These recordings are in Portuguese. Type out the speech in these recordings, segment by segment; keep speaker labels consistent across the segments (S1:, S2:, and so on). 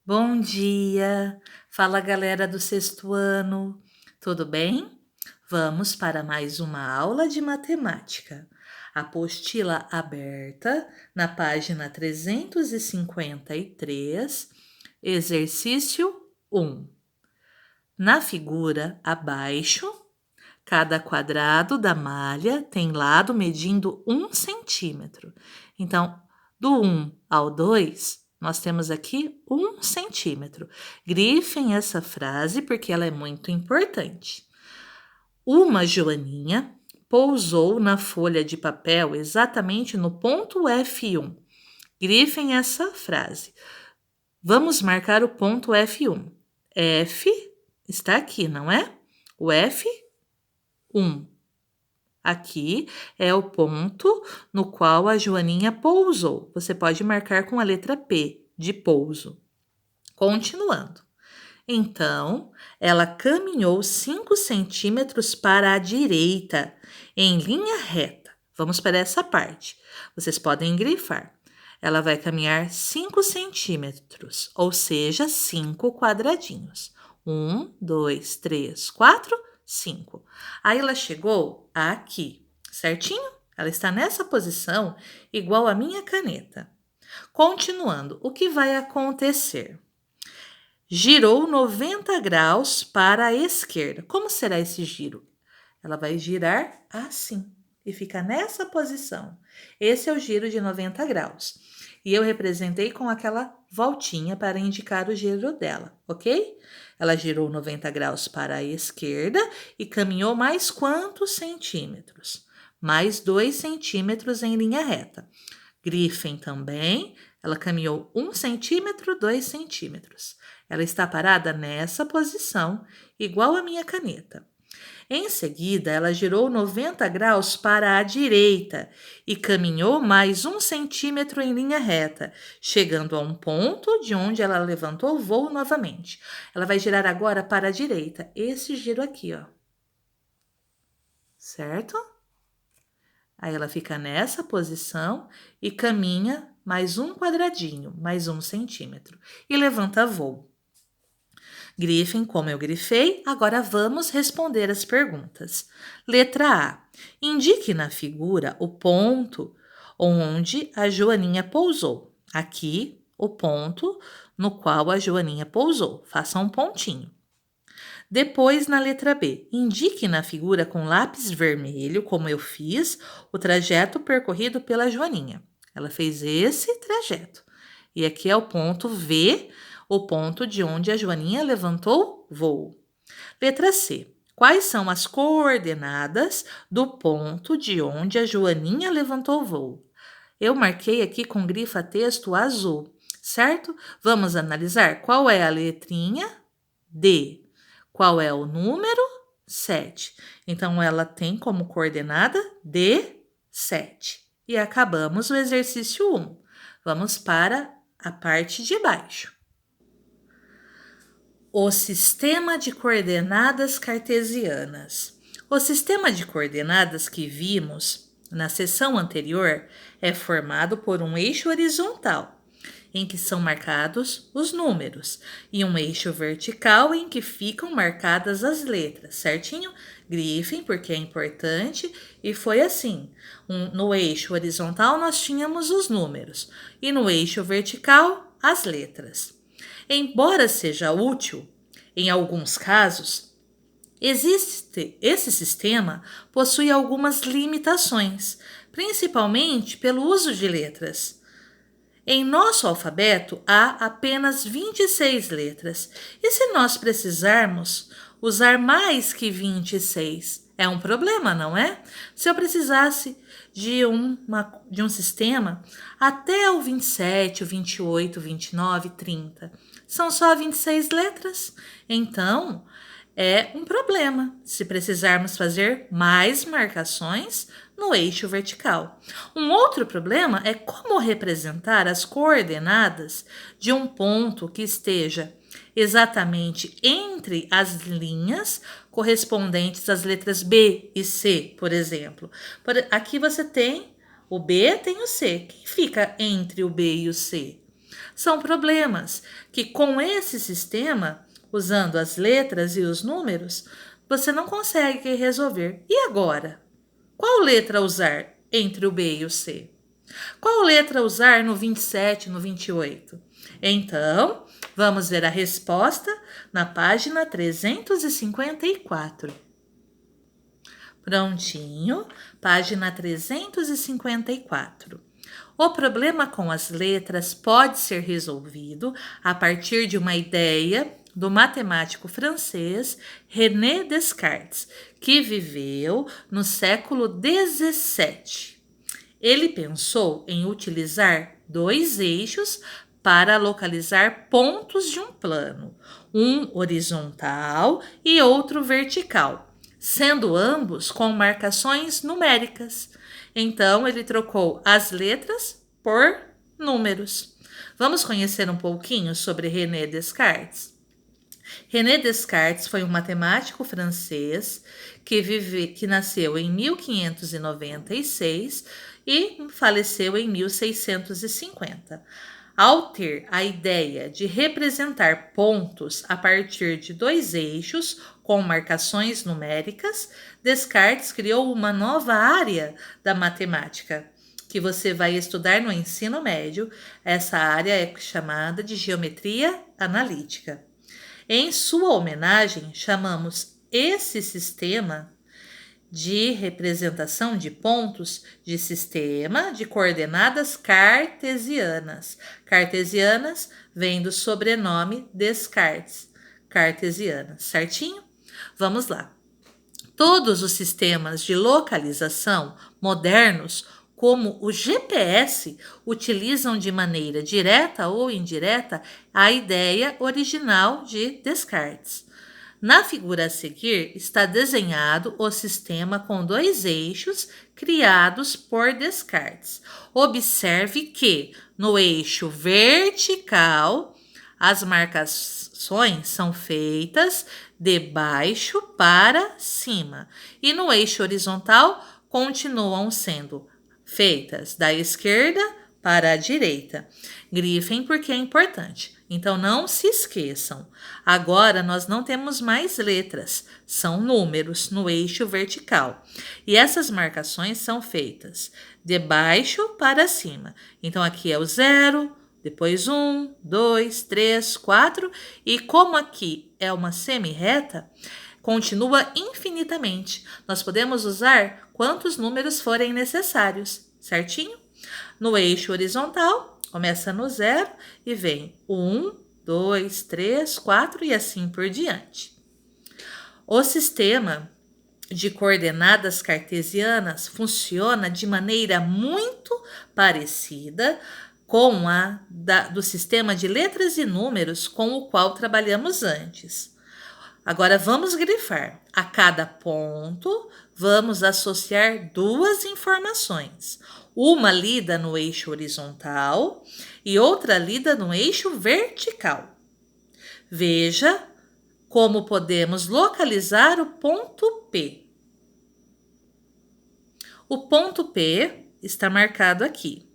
S1: Bom dia! Fala galera do sexto ano, tudo bem? Vamos para mais uma aula de matemática. Apostila aberta na página 353, exercício 1. Na figura abaixo, cada quadrado da malha tem lado medindo 1 centímetro. Então, do 1 ao 2, nós temos aqui 1 centímetro. Grifem essa frase porque ela é muito importante. Uma joaninha pousou na folha de papel exatamente no ponto F1. Grifem essa frase. Vamos marcar o ponto F1. F está aqui, não é? O F1. Aqui é o ponto no qual a joaninha pousou. Você pode marcar com a letra P, de pouso. Continuando. Então, ela caminhou 5 centímetros para a direita, em linha reta. Vamos para essa parte. Vocês podem grifar. Ela vai caminhar 5 centímetros, ou seja, 5 quadradinhos. 1, 2, 3, 4, 5. Aí ela chegou aqui, certinho? Ela está nessa posição, igual a minha caneta. Continuando, o que vai acontecer? Girou 90 graus para a esquerda. Como será esse giro? Ela vai girar assim e fica nessa posição. Esse é o giro de 90 graus. E eu representei com aquela voltinha para indicar o giro dela, ok? Ela girou 90 graus para a esquerda e caminhou mais quantos centímetros? Mais 2 centímetros em linha reta. Grifem também, ela caminhou 1 centímetro, 2 centímetros. Ela está parada nessa posição, igual a minha caneta. Em seguida, ela girou 90 graus para a direita e caminhou mais 1 centímetro em linha reta, chegando a um ponto de onde ela levantou o voo novamente. Ela vai girar agora para a direita, esse giro aqui, ó. Certo? Aí ela fica nessa posição e caminha mais um quadradinho, mais 1 centímetro, e levanta voo. Grifem como eu grifei, agora vamos responder as perguntas. Letra A. Indique na figura o ponto onde a joaninha pousou. Aqui, o ponto no qual a joaninha pousou. Faça um pontinho. Depois, na letra B, indique na figura com lápis vermelho, como eu fiz, o trajeto percorrido pela joaninha. Ela fez esse trajeto. E aqui é o ponto V, o ponto de onde a joaninha levantou voo. Letra C. Quais são as coordenadas do ponto de onde a joaninha levantou voo? Eu marquei aqui com grifa texto azul, certo? Vamos analisar qual é a letrinha D. Qual é o número? 7. Então, ela tem como coordenada D7. E acabamos o exercício 1. Vamos para a parte de baixo. O sistema de coordenadas cartesianas. O sistema de coordenadas que vimos na seção anterior é formado por um eixo horizontal, em que são marcados os números, e um eixo vertical em que ficam marcadas as letras, certinho? Grifem, porque é importante, e foi assim. No eixo horizontal nós tínhamos os números, e no eixo vertical as letras. Embora seja útil, em alguns casos, esse sistema possui algumas limitações, principalmente pelo uso de letras. Em nosso alfabeto há apenas 26 letras, e se nós precisarmos usar mais que 26, é um problema, não é? Se eu precisasse de um sistema até o 27, o 28, o 29, 30, são só 26 letras, então é um problema se precisarmos fazer mais marcações no eixo vertical. Um outro problema é como representar as coordenadas de um ponto que esteja exatamente entre as linhas correspondentes às letras B e C, por exemplo. Aqui você tem o B, tem o C. Quem fica entre o B e o C? São problemas que com esse sistema, usando as letras e os números, você não consegue resolver. E agora? Qual letra usar entre o B e o C? Qual letra usar no 27 e no 28? Então, vamos ver a resposta na página 354. Prontinho, página 354. O problema com as letras pode ser resolvido a partir de uma ideia do matemático francês René Descartes, que viveu no século XVII. Ele pensou em utilizar dois eixos para localizar pontos de um plano, um horizontal e outro vertical, sendo ambos com marcações numéricas. Então, ele trocou as letras por números. Vamos conhecer um pouquinho sobre René Descartes? René Descartes foi um matemático francês que nasceu em 1596 e faleceu em 1650. Ao ter a ideia de representar pontos a partir de dois eixos com marcações numéricas, Descartes criou uma nova área da matemática que você vai estudar no ensino médio. Essa área é chamada de geometria analítica. Em sua homenagem, chamamos esse sistema de representação de pontos de sistema de coordenadas cartesianas. Cartesianas vem do sobrenome Descartes. Cartesianas, certinho? Vamos lá. Todos os sistemas de localização modernos, como o GPS, utilizam de maneira direta ou indireta a ideia original de Descartes. Na figura a seguir está desenhado o sistema com dois eixos criados por Descartes. Observe que no eixo vertical as marcações são feitas de baixo para cima e no eixo horizontal continuam sendo feitas da esquerda para a direita. Grifem porque é importante. Então, não se esqueçam. Agora, nós não temos mais letras. São números no eixo vertical. E essas marcações são feitas de baixo para cima. Então, aqui é o 0, depois 1, 2, 3, 4. E como aqui é uma semi-reta, continua infinitamente. Nós podemos usar quantos números forem necessários, certinho? No eixo horizontal, começa no 0 e vem 1, 2, 3, 4 e assim por diante. O sistema de coordenadas cartesianas funciona de maneira muito parecida com a do sistema de letras e números com o qual trabalhamos antes. Agora vamos grifar. A cada ponto, vamos associar duas informações. Uma lida no eixo horizontal e outra lida no eixo vertical. Veja como podemos localizar o ponto P. O ponto P está marcado aqui.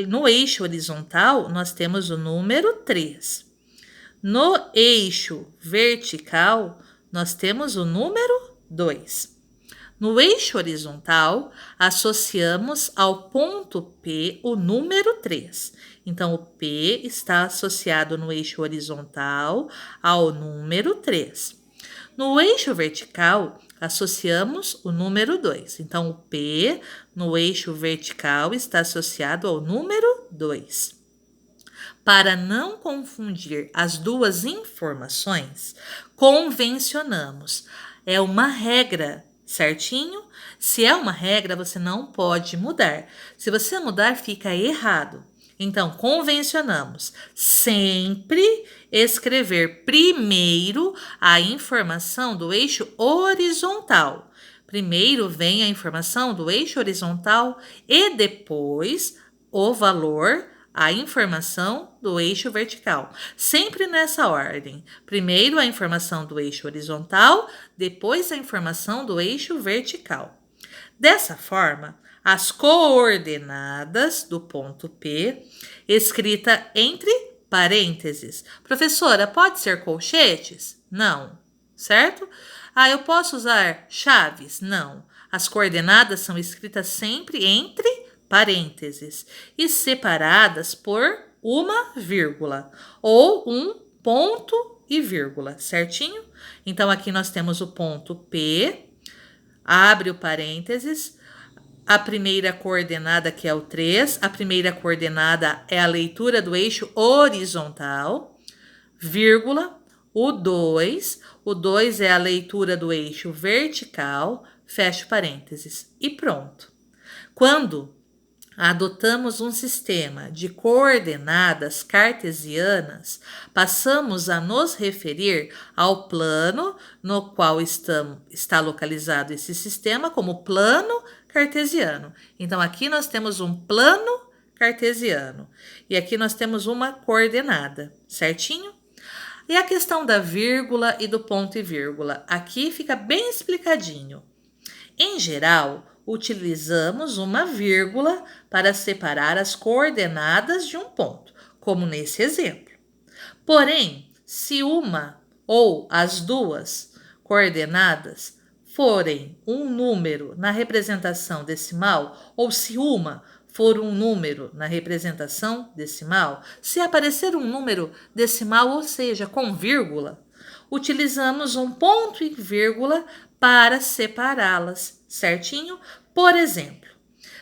S1: No eixo horizontal, nós temos o número 3. No eixo vertical, nós temos o número 2. No eixo horizontal, associamos ao ponto P o número 3. Então, o P está associado no eixo horizontal ao número 3. No eixo vertical, associamos o número 2. Então, o P no eixo vertical está associado ao número 2. Para não confundir as duas informações, convencionamos. É uma regra, certinho? Se é uma regra, você não pode mudar. Se você mudar, fica errado. Então, convencionamos sempre escrever primeiro a informação do eixo horizontal. Primeiro vem a informação do eixo horizontal e depois o valor, a informação do eixo vertical. Sempre nessa ordem. Primeiro a informação do eixo horizontal, depois a informação do eixo vertical. Dessa forma, as coordenadas do ponto P, escrita entre parênteses. Professora, pode ser colchetes? Não, certo? Eu posso usar chaves? Não. As coordenadas são escritas sempre entre parênteses e separadas por uma vírgula ou um ponto e vírgula, certinho? Então, aqui nós temos o ponto P, abre o parênteses, a primeira coordenada, que é o 3, a primeira coordenada é a leitura do eixo horizontal, vírgula, o 2 é a leitura do eixo vertical, fecha parênteses e pronto. Quando adotamos um sistema de coordenadas cartesianas, passamos a nos referir ao plano no qual está localizado esse sistema como plano cartesiano. Então, aqui nós temos um plano cartesiano e aqui nós temos uma coordenada, certinho? E a questão da vírgula e do ponto e vírgula, aqui fica bem explicadinho. Em geral, utilizamos uma vírgula para separar as coordenadas de um ponto, como nesse exemplo. Porém, se uma ou as duas coordenadas forem um número na representação decimal, ou se uma for um número na representação decimal, se aparecer um número decimal, ou seja, com vírgula, utilizamos um ponto e vírgula para separá-las, certinho? Por exemplo,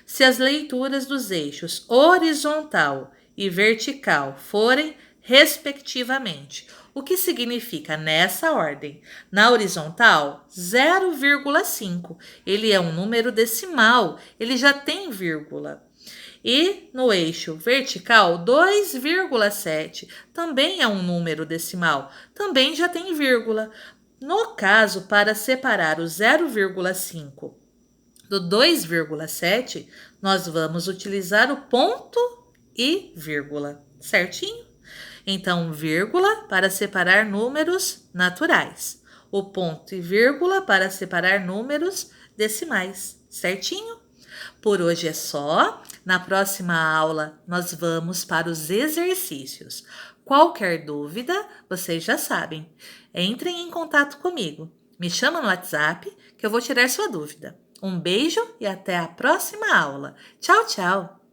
S1: se as leituras dos eixos horizontal e vertical forem respectivamente, o que significa nessa ordem? Na horizontal, 0,5. Ele é um número decimal, ele já tem vírgula. E no eixo vertical, 2,7. Também é um número decimal, também já tem vírgula. No caso, para separar o 0,5 do 2,7, nós vamos utilizar o ponto e vírgula, certinho? Então, vírgula para separar números naturais. O ponto e vírgula para separar números decimais, certinho? Por hoje é só. Na próxima aula, nós vamos para os exercícios. Qualquer dúvida, vocês já sabem. Entrem em contato comigo. Me chama no WhatsApp que eu vou tirar sua dúvida. Um beijo e até a próxima aula. Tchau, tchau!